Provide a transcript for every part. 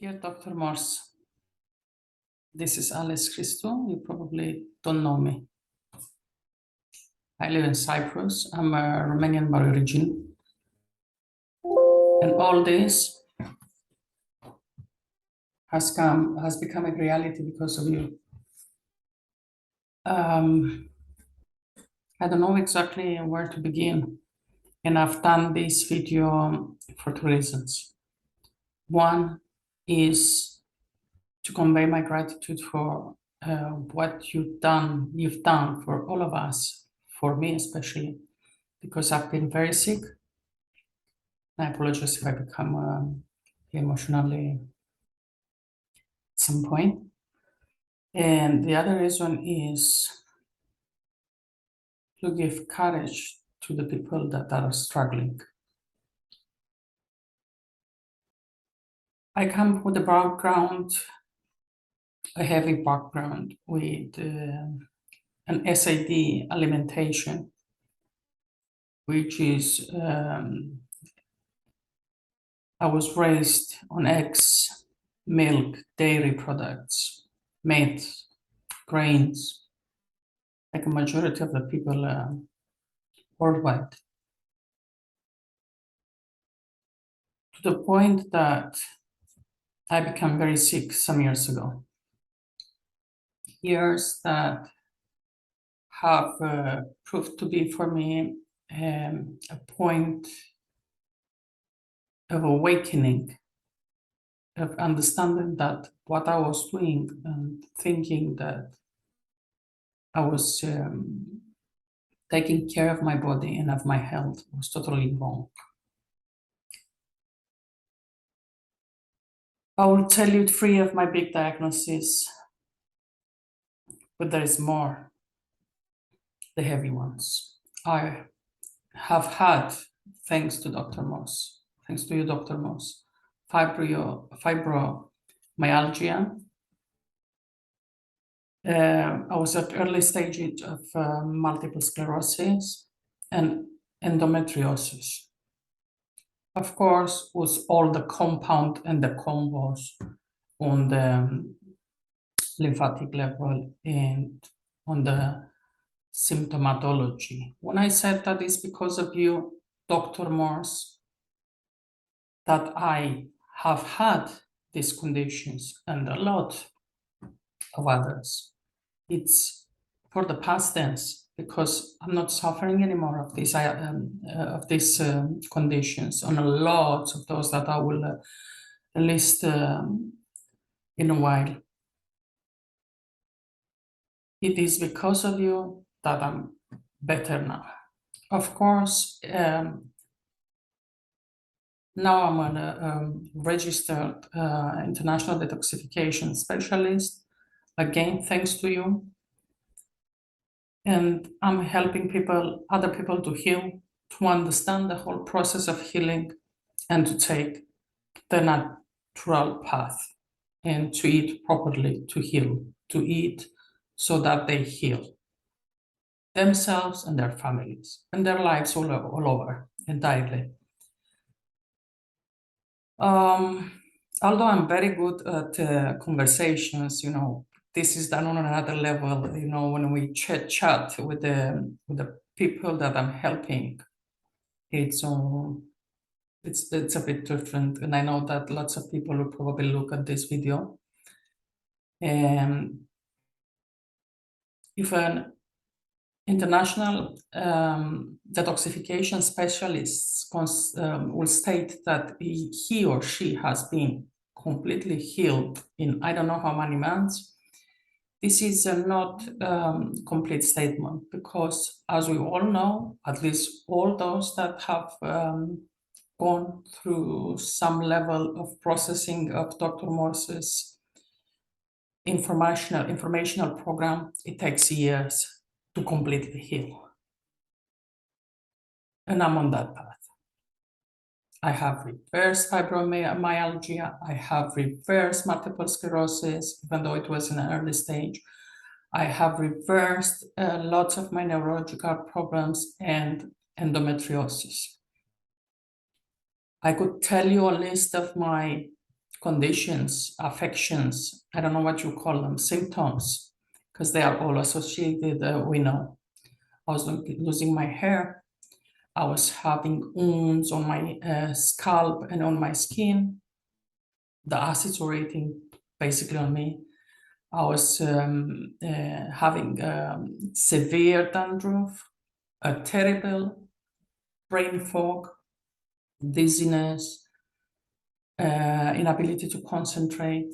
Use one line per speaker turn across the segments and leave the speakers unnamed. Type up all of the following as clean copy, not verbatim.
Dear Dr. Morse, this is Christou. You probably don't know me. I live in Cyprus. I'm a Romanian by origin. And all this has become a reality because of you. I don't know exactly where to begin. And I've done this video for two reasons. One is to convey my gratitude for what you've done for all of us, for me especially, because I've been very sick. I apologize if I become emotionally at some point. And the other reason is to give courage to the people that are struggling. I come with a heavy background with an SAD alimentation, which is, I was raised on eggs, milk, dairy products, meat, grains, like a majority of the people worldwide. To the point that I became very sick some years ago. Years that have proved to be for me a point of awakening, of understanding that what I was doing and thinking that I was taking care of my body and of my health was totally wrong. I will tell you three of my big diagnoses, but there is more, the heavy ones. I have had, thanks to Dr. Morse, thanks to you, Dr. Morse, fibromyalgia. I was at early stages of multiple sclerosis and endometriosis. Of course, was all the compound and the combos on the lymphatic level and on the symptomatology. When I said that it's because of you, Dr. Morse, that I have had these conditions and a lot of others, it's for the past tense, because I'm not suffering anymore of these conditions, and a lot of those that I will list in a while. It is because of you that I'm better now. Of course, now I'm a registered international detoxification specialist, again, thanks to you. And I'm helping other people to heal, to understand the whole process of healing, and to take the natural path and to eat properly, to heal, to eat so that they heal themselves and their families and their lives all over entirely. Although I'm very good at conversations, this is done on another level, when we chat with the people that I'm helping, it's a bit different. And I know that lots of people will probably look at this video. And if an international detoxification specialist will state that he or she has been completely healed in I don't know how many months, this is not complete statement, because as we all know, at least all those that have gone through some level of processing of Dr. Morse's informational program, it takes years to completely heal. And I'm on that path. I have reversed fibromyalgia. I have reversed multiple sclerosis, even though it was in an early stage. I have reversed lots of my neurological problems and endometriosis. I could tell you a list of my conditions, affections, I don't know what you call them, symptoms, because they are all associated, we know. I was losing my hair. I was having wounds on my scalp and on my skin. The acids were eating basically on me. I was having severe dandruff, a terrible brain fog, dizziness, inability to concentrate.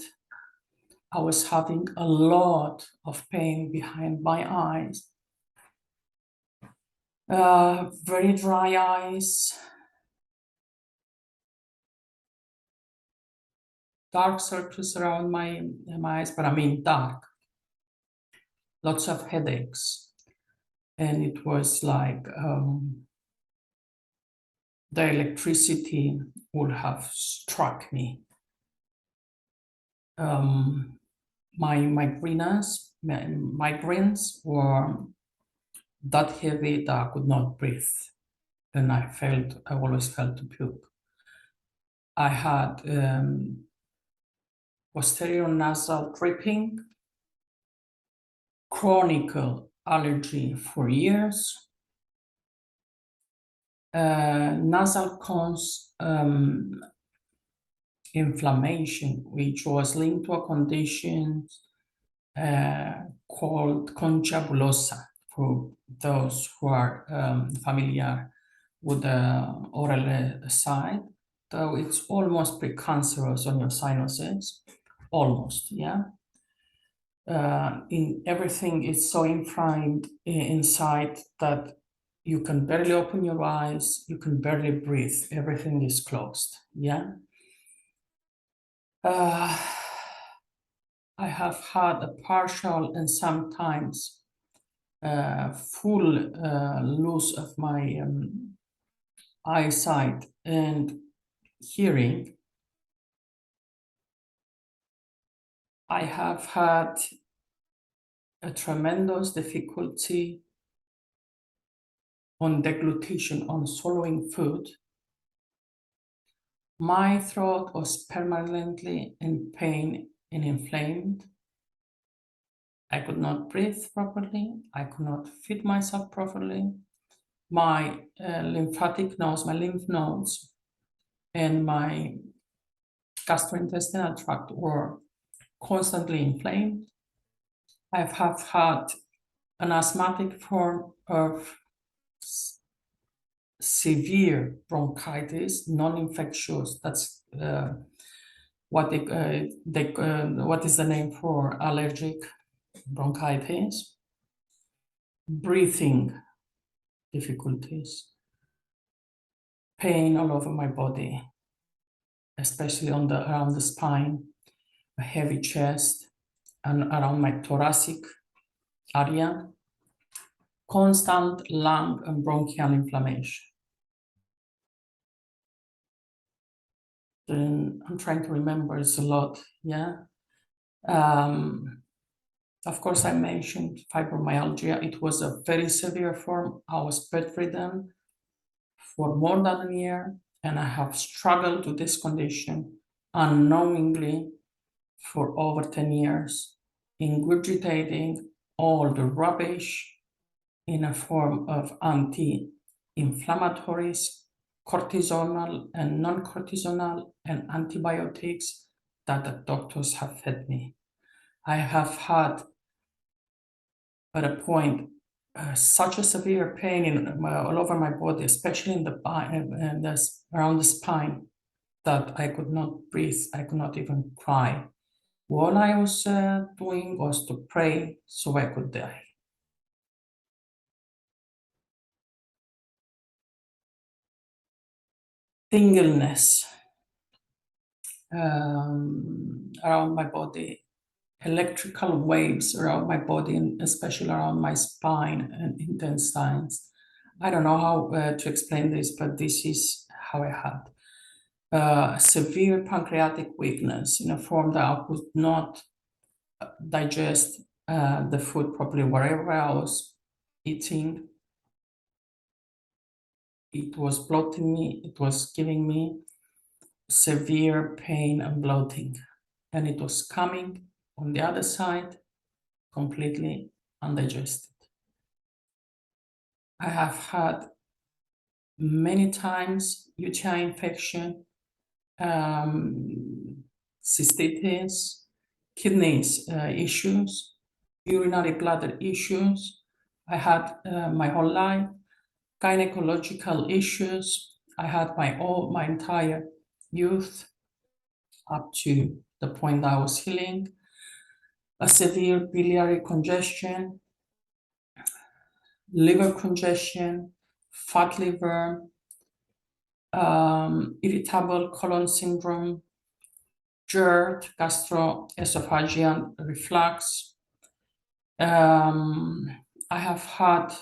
I was having a lot of pain behind my eyes, very dry eyes, dark circles around my eyes, but I mean dark, lots of headaches. And it was like the electricity would have struck me. My migraines were that heavy that I could not breathe. And I always felt to puke. I had posterior nasal dripping, chronic allergy for years, nasal cons inflammation, which was linked to a condition called concha bullosa, for those who are familiar with the oral side. So it's almost precancerous on your sinuses, almost, yeah. In everything is so inflamed inside that you can barely open your eyes, you can barely breathe, everything is closed, yeah. I have had a partial and sometimes full loss of my eyesight and hearing. I have had a tremendous difficulty on deglutition, on swallowing food. My throat was permanently in pain and inflamed. I could not breathe properly. I could not feed myself properly. My lymphatic nodes, my lymph nodes, and my gastrointestinal tract were constantly inflamed. I have had an asthmatic form of severe bronchitis, non-infectious. That's what what is the name for allergic bronchitis. Breathing difficulties, pain all over my body, especially around the spine, a heavy chest, and around my thoracic area, constant lung and bronchial inflammation. Then I'm trying to remember, it's a lot, yeah. Of course, I mentioned fibromyalgia. It was a very severe form. I was bedridden for more than a year, and I have struggled with this condition unknowingly for over 10 years, ingurgitating all the rubbish in a form of anti-inflammatories, cortisonal and non-cortisonal, and antibiotics that the doctors have fed me. I have had, at a point, such a severe pain all over my body, especially in around the spine, that I could not breathe. I could not even cry. All I was doing was to pray so I could die. Tingleness around my body, electrical waves around my body, and especially around my spine and intestines. I don't know how to explain this, but this is how I had. Severe pancreatic weakness in a form that I could not digest the food properly wherever I was eating. It was bloating me, it was giving me severe pain and bloating, and it was coming on the other side, completely undigested. I have had many times UTI infection, cystitis, kidneys issues, urinary bladder issues. I had my whole life, gynecological issues. I had my entire youth up to the point I was healing. A severe biliary congestion, liver congestion, fat liver, irritable colon syndrome, GERD, gastroesophageal reflux. I have had,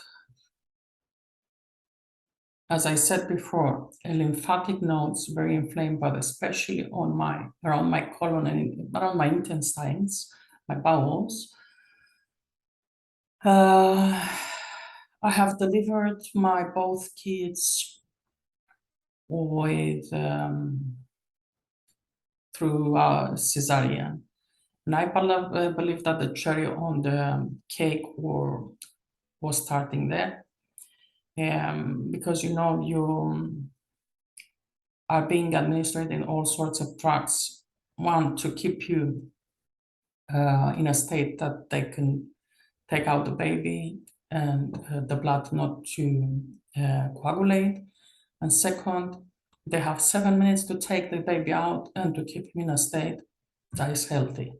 as I said before, a lymphatic nodes very inflamed, but especially around my colon and around my intestines, my bowels. I have delivered my both kids with through cesarean, and I believe that the cherry on the cake was starting there, because you know you are being administered in all sorts of drugs. One, to keep you in a state that they can take out the baby and the blood not to coagulate. And second, they have 7 minutes to take the baby out and to keep him in a state that is healthy.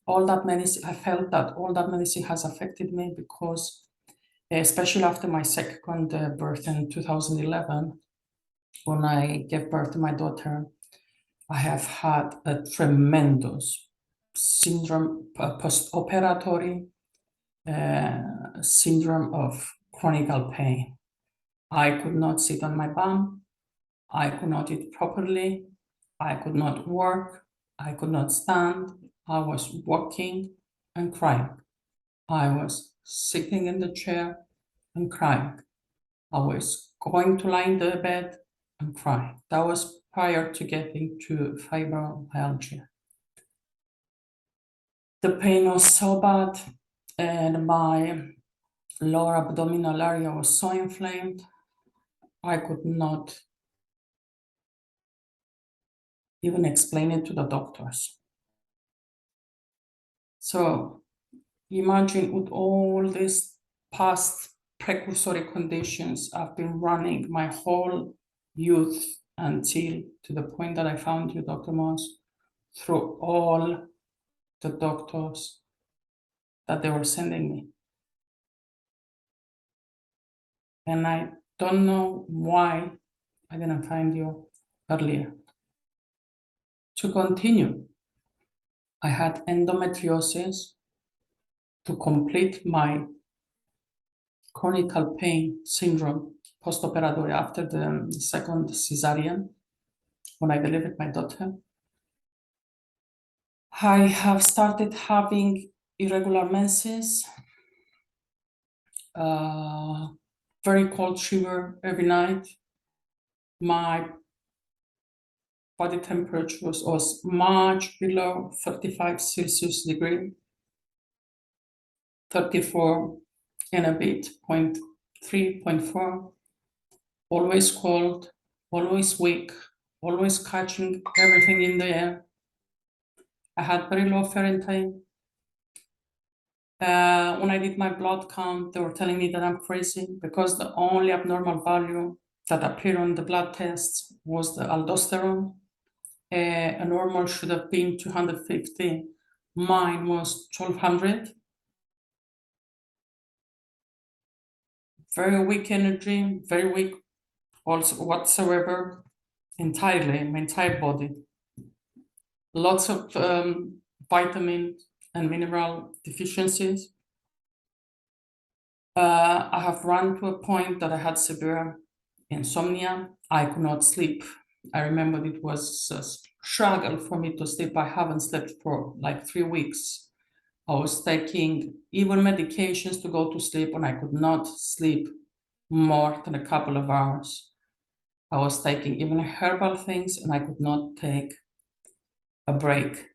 All that medicine, I felt that all that medicine has affected me because, especially after my second birth in 2011, when I gave birth to my daughter, I have had a tremendous syndrome, post-operatory syndrome of chronic pain. I could not sit on my bum. I could not eat properly. I could not work. I could not stand. I was walking and crying. I was sitting in the chair and crying. I was going to lie in the bed and crying. That was prior to getting to fibromyalgia. The pain was so bad, and my lower abdominal area was so inflamed, I could not even explain it to the doctors. So imagine with all these past precursory conditions, I've been running my whole youth until to the point that I found you, Dr. Morse, through all the doctors that they were sending me. And I don't know why I didn't find you earlier. To continue, I had endometriosis to complete my chronic pain syndrome post-operatory after the second cesarean when I delivered my daughter. I have started having irregular menses, very cold shiver every night. My body temperature was much below 35 Celsius degree, 34 and a bit, 0.3, 0.4, always cold, always weak, always catching everything in the air. I had very low Fahrenheit. When I did my blood count, they were telling me that I'm crazy because the only abnormal value that appeared on the blood tests was the aldosterone. A normal should have been 250. Mine was 1200. Very weak energy, very weak also whatsoever, entirely, my entire body. Lots of vitamin and mineral deficiencies. I have run to a point that I had severe insomnia. I could not sleep. I remember it was a struggle for me to sleep. I haven't slept for like 3 weeks. I was taking even medications to go to sleep, and I could not sleep more than a couple of hours. I was taking even herbal things and I could not take a break.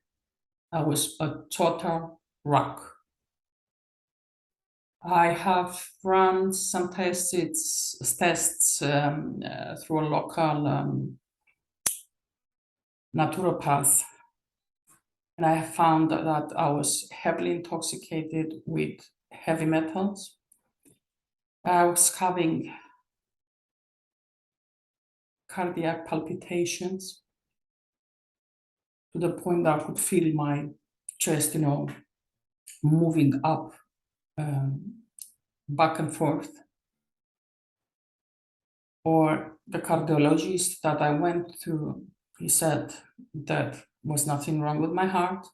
I was a total rock. I have run some tests through a local naturopath, and I found that I was heavily intoxicated with heavy metals. I was having cardiac palpitations to the point that I could feel my chest, moving up, back and forth. Or the cardiologist that I went to, he said that was nothing wrong with my heart,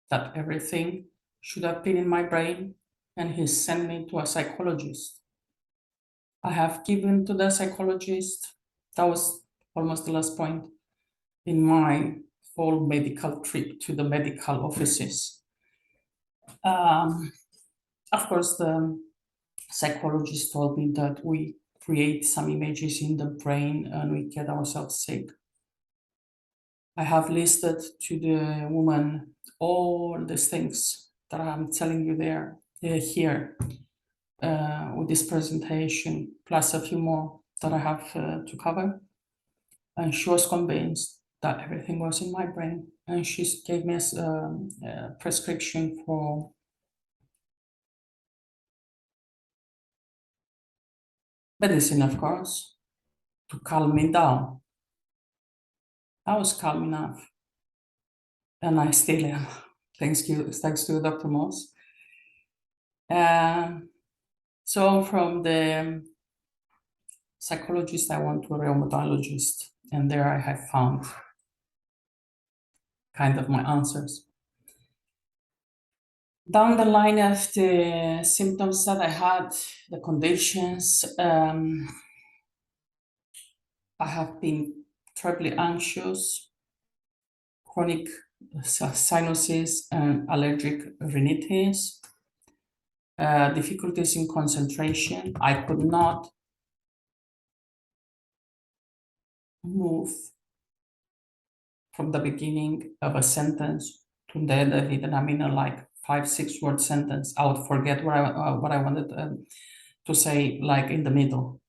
that everything should have been in my brain, and he sent me to a psychologist. I have given to the psychologist, that was almost the last point in my whole medical trip to the medical offices. Of course, the psychologist told me that we create some images in the brain and we get ourselves sick. I have listed to the woman all these things that I'm telling you here with this presentation, plus a few more that I have to cover. And she was convinced that everything was in my brain. And she gave me a prescription for medicine, of course, to calm me down. I was calm enough, and I still am, thanks to Dr. Morse. So from the psychologist, I went to a rheumatologist, and there I have found kind of my answers. Down the line of the symptoms that I had, the conditions, I have been terribly anxious, chronic sinuses and allergic rhinitis, difficulties in concentration. I could not move from the beginning of a sentence to the end of it, and I mean like 5-6 word sentence. I would forget what I wanted to say, like in the middle.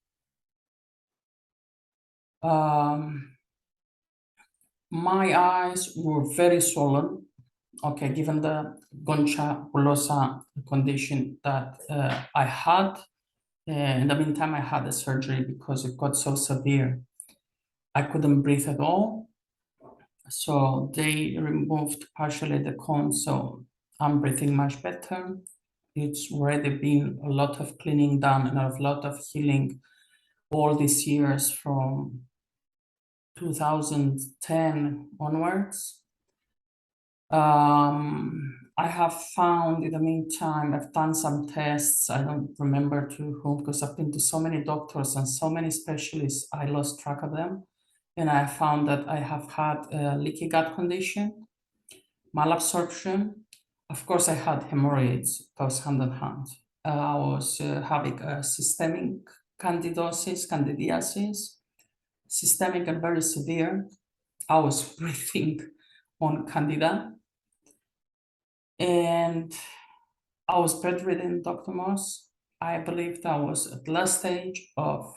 My eyes were very swollen. Okay, given the goncha bullosa condition that I had. In the meantime, I had the surgery because it got so severe. I couldn't breathe at all. So they removed partially the cone, so I'm breathing much better. It's already been a lot of cleaning done and a lot of healing all these years from 2010 onwards. I have found in the meantime, I've done some tests. I don't remember to whom, because I've been to so many doctors and so many specialists, I lost track of them. And I found that I have had a leaky gut condition, malabsorption. Of course, I had hemorrhoids, goes hand in hand. I was having a systemic candidiasis, systemic and very severe. I was breathing on candida. And I was bedridden, Dr. Morse. I believed I was at the last stage of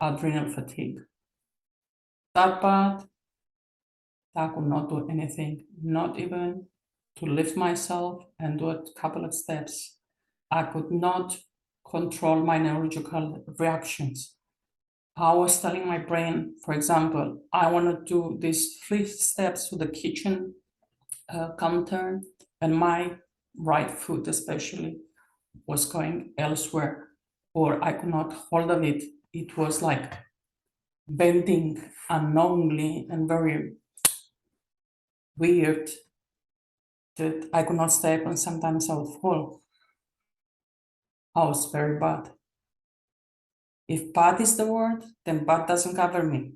adrenal fatigue. That bad, I could not do anything, not even to lift myself and do a couple of steps. I could not control my neurological reactions. I was telling my brain, for example, I want to do these 3 steps to the kitchen counter, and my right foot especially was going elsewhere, or I could not hold of it. It was like bending unknowingly and very weird that I could not step, and sometimes I would fall. I was very bad. If bad is the word, then bad doesn't cover me.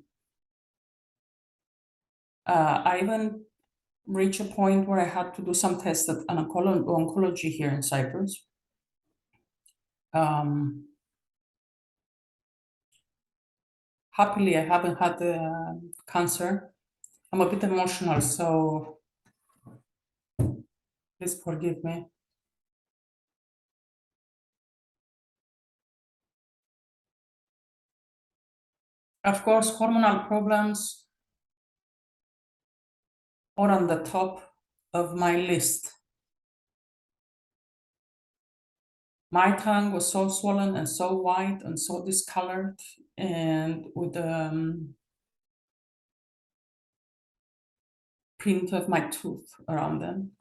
I even reached a point where I had to do some tests at an oncology here in Cyprus. Happily, I haven't had cancer. I'm a bit emotional, so please forgive me. Of course, hormonal problems are on the top of my list. My tongue was so swollen and so white and so discolored, and with the print of my tooth around them.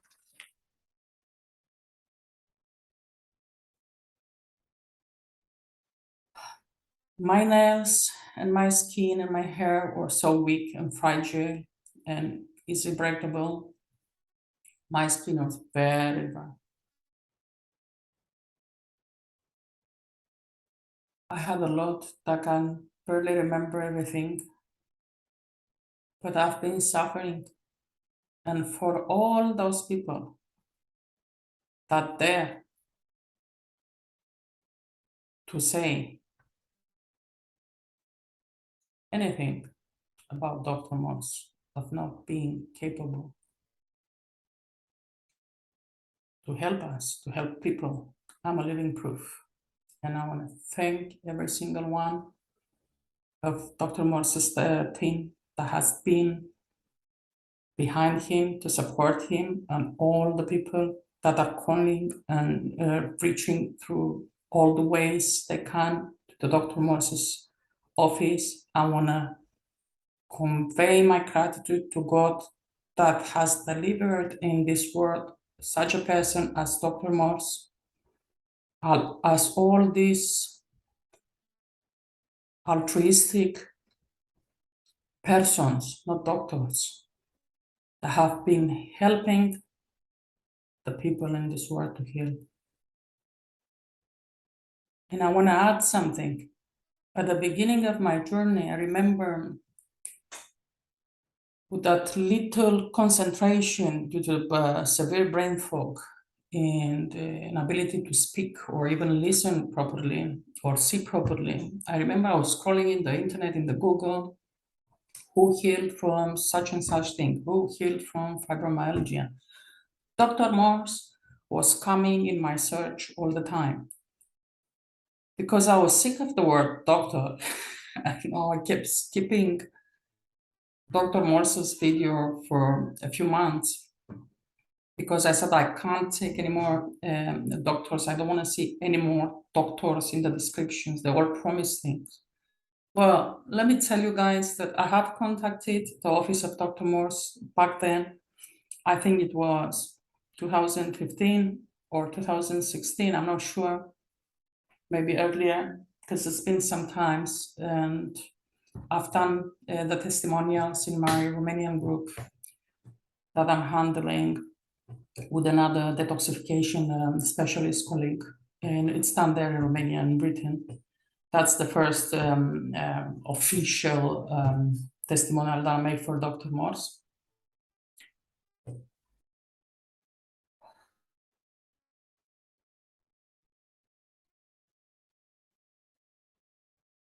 My nails and my skin and my hair were so weak and fragile and easily breakable. My skin was very dry. I had a lot that I can barely remember everything, but I've been suffering. And for all those people that dare to say anything about Dr. Morse of not being capable to help us, to help people, I'm a living proof. And I want to thank every single one of Dr. Morse's team that has been behind him to support him, and all the people that are calling and reaching through all the ways they can to Dr. Morse's office. I want to convey my gratitude to God that has delivered in this world such a person as Dr. Morse, as all these altruistic persons, not doctors, that have been helping the people in this world to heal. And I want to add something. At the beginning of my journey, I remember with that little concentration due to severe brain fog and inability to speak or even listen properly or see properly. I remember I was scrolling in the internet, in the Google, who healed from such and such thing, who healed from fibromyalgia. Dr. Morse was coming in my search all the time because I was sick of the word doctor. I kept skipping Dr. Morse's video for a few months because I said I can't take any more doctors. I don't want to see any more doctors in the descriptions. They all promise things. Well, let me tell you guys that I have contacted the office of Dr. Morse back then. I think it was 2015 or 2016. I'm not sure, maybe earlier, because it's been some times. And I've done the testimonials in my Romanian group that I'm handling with another detoxification specialist colleague. And it's done there in Romania and Britain. That's the first official testimonial that I made for Dr. Morse.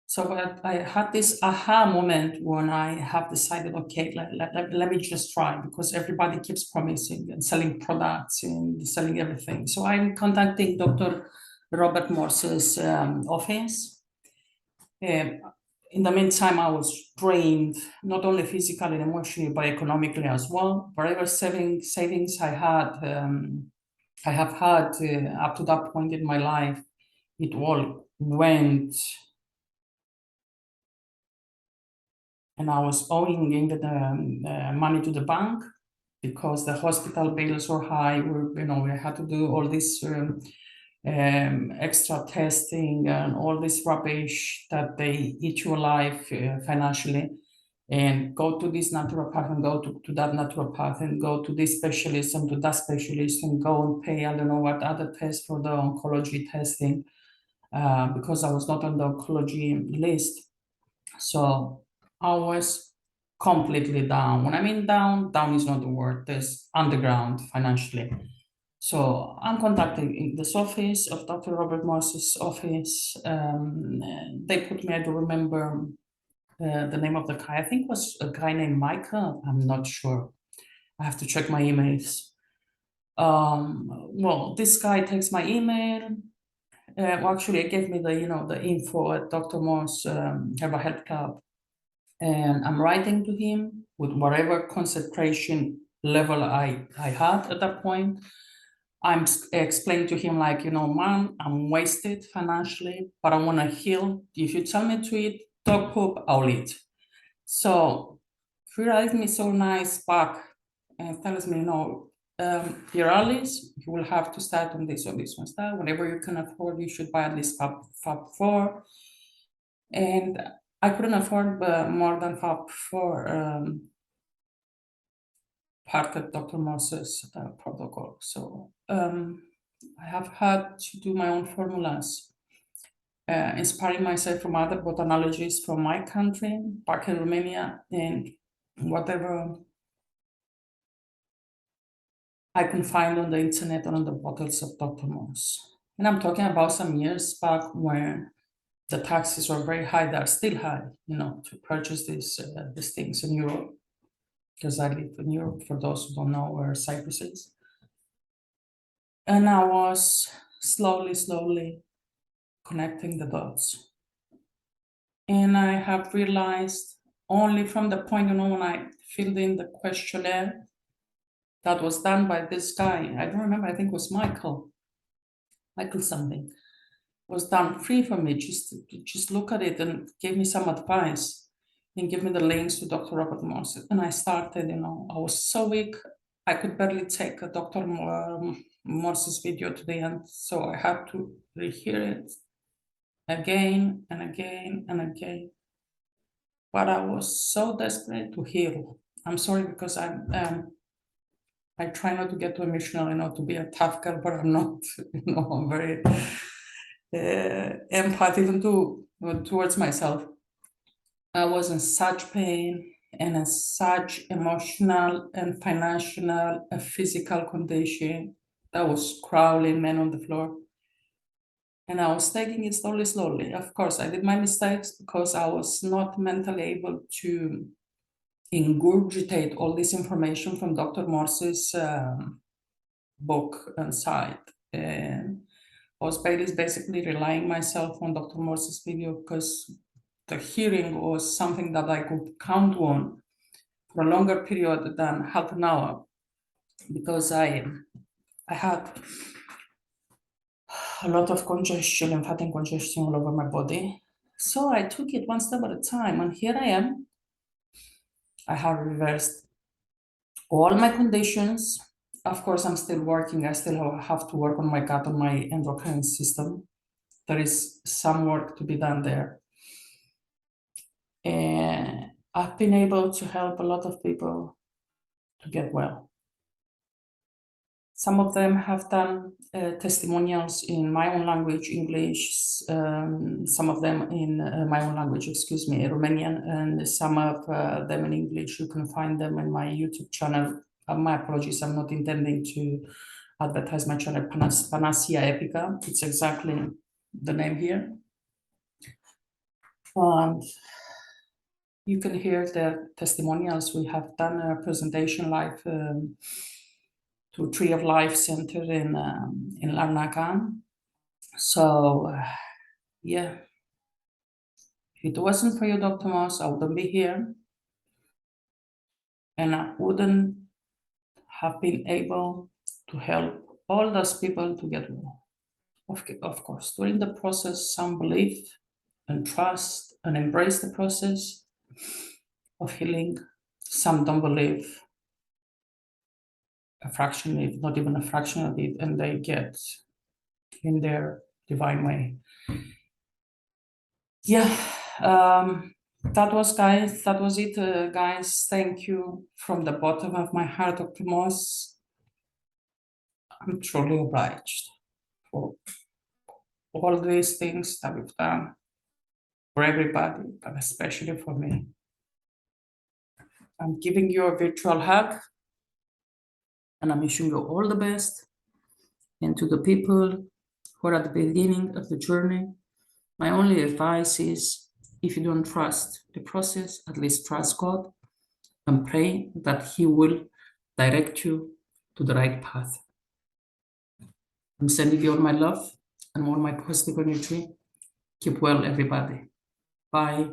So I had this aha moment when I have decided, okay, let me just try, because everybody keeps promising and selling products and selling everything. So I'm contacting Dr. Robert Morse's office. In the meantime, I was drained, not only physically and emotionally, but economically as well. Whatever savings I have had up to that point in my life, it all went. And I was owing the money to the bank because the hospital bills were high. We had to do all this extra testing and all this rubbish that they eat you alive financially. And go to this naturopath and go to that naturopath and go to this specialist and to that specialist and go and pay I don't know what other tests for the oncology testing because I was not on the oncology list. So I was completely down. When I mean down, down is not the word. There's underground financially. So I'm contacting this office of Dr. Robert Morse's office. They put me, I do remember, the name of the guy. I think it was a guy named Michael. I'm not sure. I have to check my emails. Well, this guy takes my email. Well, actually, it gave me the info at Dr. Morse Herbal Health Club. And I'm writing to him with whatever concentration level I had at that point. I'm explaining to him like, man, I'm wasted financially, but I want to heal. If you tell me to eat dog poop, I'll eat. So he writes me so nice back and tells me, your rallies, you will have to start on this or this one style. Whenever you can afford, you should buy at least Fab4. And I couldn't afford more than Fab4 part of Dr. Morse's protocol. So I have had to do my own formulas, inspiring myself from other botanologists from my country, back in Romania, and whatever I can find on the internet or on the bottles of Dr. Morse. And I'm talking about some years back where the taxes were very high. They're still high, to purchase these things in Europe, because I live in Europe, for those who don't know where Cyprus is. And I was slowly connecting the dots. And I have realized only from the point, when I filled in the questionnaire that was done by this guy, I don't remember, I think it was Michael something, was done free for me, just look at it and give me some advice and give me the links to Dr. Robert Morse. And I started, I was so weak, I could barely take Dr. Morse's video to the end. So I had to rehear it again and again and again. But I was so desperate to heal. I'm sorry, because I try not to get too emotional, to be a tough girl, but I'm not, I'm very empathic even towards myself. I was in such pain and in such emotional and financial and physical condition that was crawling men on the floor. And I was taking it slowly. Of course, I did my mistakes because I was not mentally able to ingurgitate all this information from Dr. Morse's book and site. And I was basically relying myself on Dr. Morse's video, because the hearing was something that I could count on for a longer period than half an hour, because I had a lot of congestion, lymphatic congestion all over my body. So I took it one step at a time, and here I am. I have reversed all my conditions. Of course, I'm still working. I still have to work on my gut, on my endocrine system. There is some work to be done there. And I've been able to help a lot of people to get well. Some of them have done testimonials in my own language, English, some of them in my own language, Romanian, and some of them in English. You can find them in my YouTube channel. My apologies, I'm not intending to advertise my channel, Panacea Epica. It's exactly the name here. And you can hear their testimonials. We have done a presentation live to Tree of Life Center in Larnaca. So, yeah, if it wasn't for you, Dr. Morse, I wouldn't be here. And I wouldn't have been able to help all those people to get well. Of course, during the process, some believe and trust and embrace the process of healing. Some don't believe a fraction, if not even a fraction of it, and they get in their divine way. Yeah, that was it, guys. Thank you from the bottom of my heart, Dr. Morse. I'm truly obliged for all these things that we've done for everybody, but especially for me. I'm giving you a virtual hug, and I'm wishing you all the best. And to the people who are at the beginning of the journey, my only advice is if you don't trust the process, at least trust God and pray that He will direct you to the right path. I'm sending you all my love and all my positive energy. Keep well, everybody. Bye.